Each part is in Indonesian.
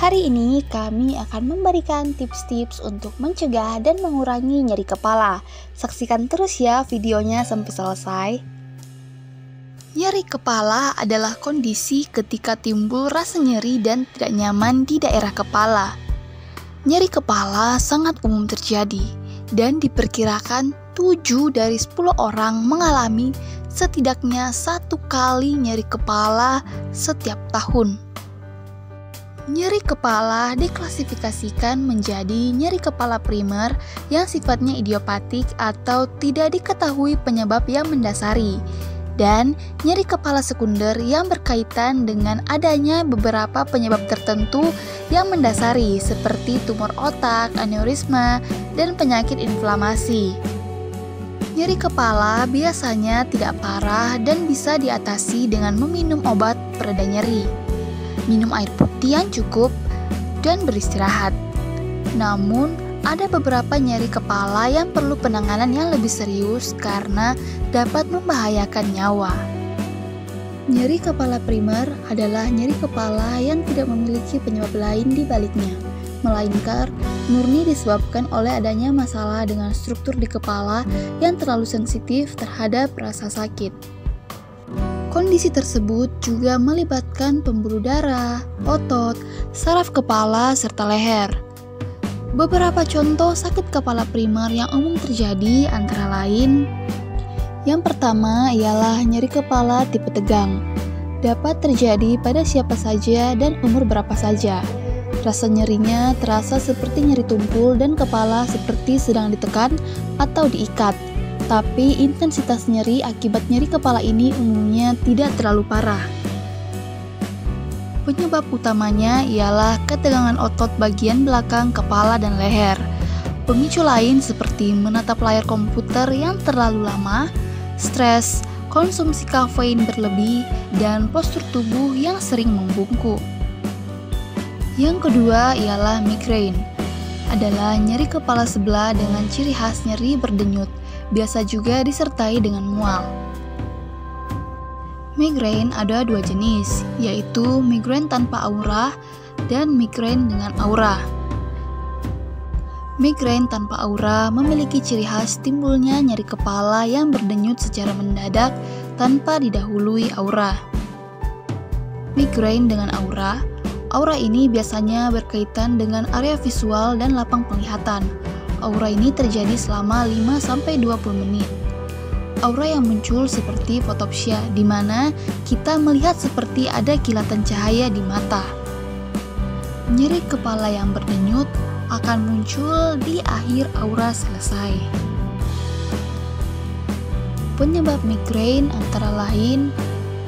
Hari ini kami akan memberikan tips-tips untuk mencegah dan mengurangi nyeri kepala. Saksikan terus ya videonya sampai selesai. Nyeri kepala adalah kondisi ketika timbul rasa nyeri dan tidak nyaman di daerah kepala. Nyeri kepala sangat umum terjadi dan diperkirakan 7 dari 10 orang mengalami setidaknya 1 kali nyeri kepala setiap tahun. Nyeri kepala diklasifikasikan menjadi nyeri kepala primer yang sifatnya idiopatik atau tidak diketahui penyebab yang mendasari, dan nyeri kepala sekunder yang berkaitan dengan adanya beberapa penyebab tertentu yang mendasari seperti tumor otak, aneurisma, dan penyakit inflamasi. Nyeri kepala biasanya tidak parah dan bisa diatasi dengan meminum obat pereda nyeri, minum air putih yang cukup, dan beristirahat. Namun, ada beberapa nyeri kepala yang perlu penanganan yang lebih serius karena dapat membahayakan nyawa. Nyeri kepala primer adalah nyeri kepala yang tidak memiliki penyebab lain di baliknya, melainkan murni disebabkan oleh adanya masalah dengan struktur di kepala yang terlalu sensitif terhadap rasa sakit. Kondisi tersebut juga melibatkan pembuluh darah, otot, saraf kepala, serta leher. Beberapa contoh sakit kepala primer yang umum terjadi antara lain: yang pertama ialah nyeri kepala tipe tegang. Dapat terjadi pada siapa saja dan umur berapa saja. Rasa nyerinya terasa seperti nyeri tumpul dan kepala seperti sedang ditekan atau diikat. Tapi intensitas nyeri akibat nyeri kepala ini umumnya tidak terlalu parah. Penyebab utamanya ialah ketegangan otot bagian belakang kepala dan leher. Pemicu lain seperti menatap layar komputer yang terlalu lama, stres, konsumsi kafein berlebih, dan postur tubuh yang sering membungkuk. Yang kedua ialah migrain. Adalah nyeri kepala sebelah dengan ciri khas nyeri berdenyut, biasa juga disertai dengan mual. Migrain ada 2 jenis, yaitu migrain tanpa aura dan migrain dengan aura. Migrain tanpa aura memiliki ciri khas timbulnya nyeri kepala yang berdenyut secara mendadak tanpa didahului aura. Migrain dengan aura, aura ini biasanya berkaitan dengan area visual dan lapang penglihatan. Aura ini terjadi selama 5-20 menit. Aura yang muncul seperti fotopsia, di mana kita melihat seperti ada kilatan cahaya di mata. Nyeri kepala yang berdenyut akan muncul di akhir aura selesai. Penyebab migrain antara lain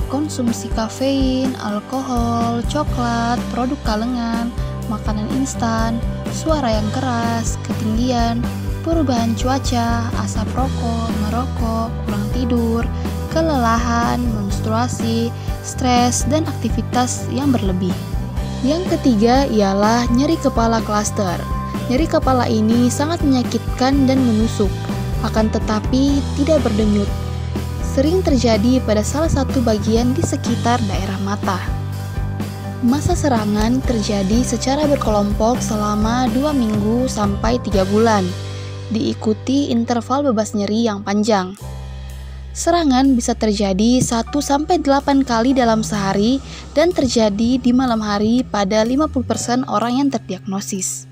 konsumsi kafein, alkohol, coklat, produk kalengan, makanan instan, suara yang keras, ketinggian, perubahan cuaca, asap rokok, merokok, kurang tidur, kelelahan, menstruasi, stres, dan aktivitas yang berlebih. Yang ketiga ialah nyeri kepala klaster. Nyeri kepala ini sangat menyakitkan dan menusuk, akan tetapi tidak berdenyut. Sering terjadi pada salah satu bagian di sekitar daerah mata. Masa serangan terjadi secara berkelompok selama 2 minggu sampai 3 bulan, diikuti interval bebas nyeri yang panjang. Serangan bisa terjadi 1-8 kali dalam sehari dan terjadi di malam hari pada 50% orang yang terdiagnosis.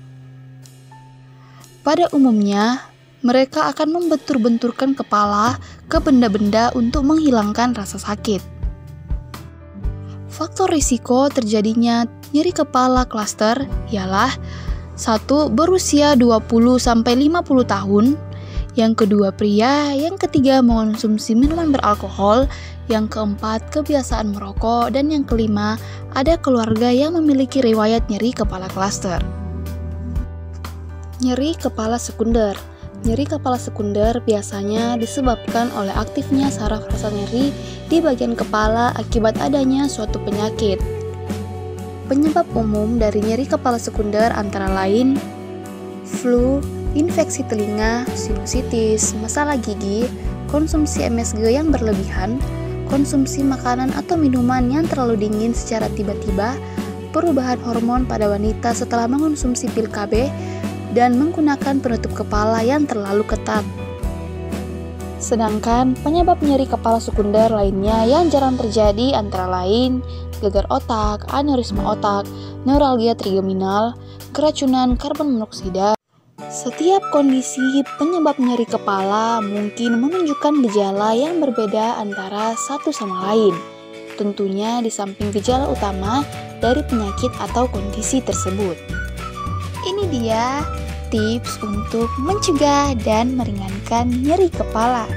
Pada umumnya, mereka akan membentur-benturkan kepala ke benda-benda untuk menghilangkan rasa sakit. Faktor risiko terjadinya nyeri kepala klaster ialah 1. Berusia 20-50 tahun, yang kedua pria, yang ketiga mengonsumsi minuman beralkohol, yang keempat kebiasaan merokok, dan yang kelima ada keluarga yang memiliki riwayat nyeri kepala klaster. Nyeri kepala sekunder. Nyeri kepala sekunder biasanya disebabkan oleh aktifnya saraf rasa nyeri di bagian kepala akibat adanya suatu penyakit. Penyebab umum dari nyeri kepala sekunder antara lain flu, infeksi telinga, sinusitis, masalah gigi, konsumsi MSG yang berlebihan, konsumsi makanan atau minuman yang terlalu dingin secara tiba-tiba, perubahan hormon pada wanita setelah mengonsumsi pil KB dan menggunakan penutup kepala yang terlalu ketat. Sedangkan penyebab nyeri kepala sekunder lainnya yang jarang terjadi antara lain gegar otak, aneurisma otak, neuralgia trigeminal, keracunan karbon monoksida. Setiap kondisi penyebab nyeri kepala mungkin menunjukkan gejala yang berbeda antara satu sama lain. Tentunya di samping gejala utama dari penyakit atau kondisi tersebut. Ini dia tips untuk mencegah dan meringankan nyeri kepala.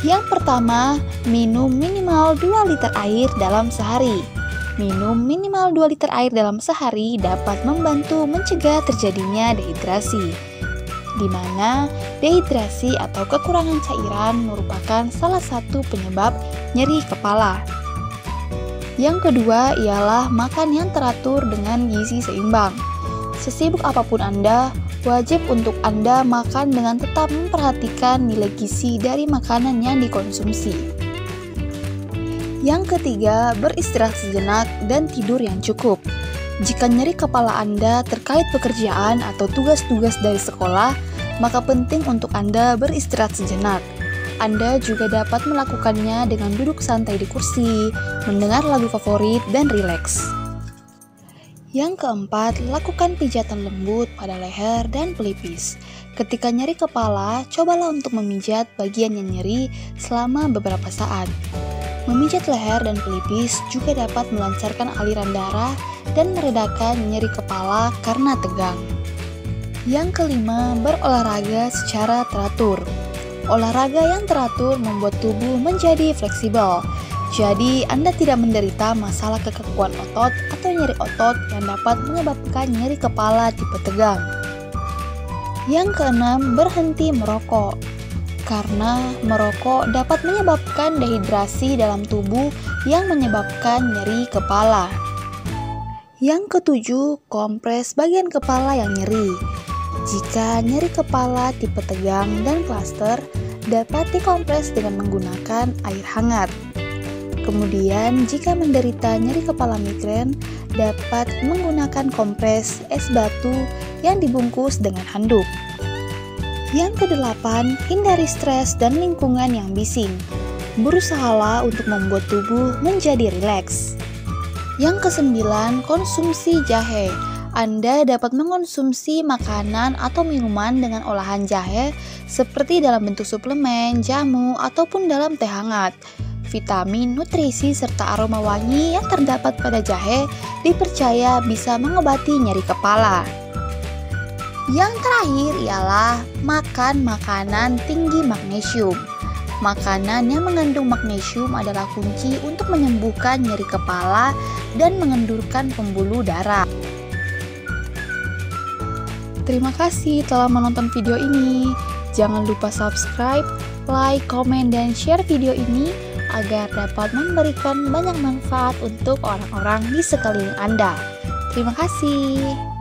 Yang pertama, minum minimal 2 liter air dalam sehari. Minum minimal 2 liter air dalam sehari dapat membantu mencegah terjadinya dehidrasi, di mana dehidrasi atau kekurangan cairan merupakan salah satu penyebab nyeri kepala. Yang kedua ialah makan yang teratur dengan gizi seimbang. Sesibuk apapun Anda, wajib untuk Anda makan dengan tetap memperhatikan nilai gizi dari makanan yang dikonsumsi. Yang ketiga, beristirahat sejenak dan tidur yang cukup. Jika nyeri kepala Anda terkait pekerjaan atau tugas-tugas dari sekolah, maka penting untuk Anda beristirahat sejenak. Anda juga dapat melakukannya dengan duduk santai di kursi, mendengar lagu favorit, dan rileks. Yang keempat, lakukan pijatan lembut pada leher dan pelipis. Ketika nyeri kepala, cobalah untuk memijat bagian yang nyeri selama beberapa saat. Memijat leher dan pelipis juga dapat melancarkan aliran darah dan meredakan nyeri kepala karena tegang. Yang kelima, berolahraga secara teratur. Olahraga yang teratur membuat tubuh menjadi fleksibel. Jadi, Anda tidak menderita masalah kekakuan otot atau nyeri otot yang dapat menyebabkan nyeri kepala tipe tegang. Yang keenam, berhenti merokok. Karena merokok dapat menyebabkan dehidrasi dalam tubuh yang menyebabkan nyeri kepala. Yang ketujuh, kompres bagian kepala yang nyeri. Jika nyeri kepala tipe tegang dan klaster, dapat dikompres dengan menggunakan air hangat. Kemudian, jika menderita nyeri kepala migrain, dapat menggunakan kompres es batu yang dibungkus dengan handuk. Yang kedelapan, hindari stres dan lingkungan yang bising. Berusahalah untuk membuat tubuh menjadi rileks. Yang kesembilan, konsumsi jahe. Anda dapat mengonsumsi makanan atau minuman dengan olahan jahe seperti dalam bentuk suplemen, jamu, ataupun dalam teh hangat. Vitamin, nutrisi, serta aroma wangi yang terdapat pada jahe dipercaya bisa mengobati nyeri kepala. Yang terakhir ialah makan makanan tinggi magnesium. Makanan yang mengandung magnesium adalah kunci untuk menyembuhkan nyeri kepala dan mengendurkan pembuluh darah. Terima kasih telah menonton video ini. Jangan lupa subscribe, like, komen, dan share video ini agar dapat memberikan banyak manfaat untuk orang-orang di sekeliling Anda. Terima kasih.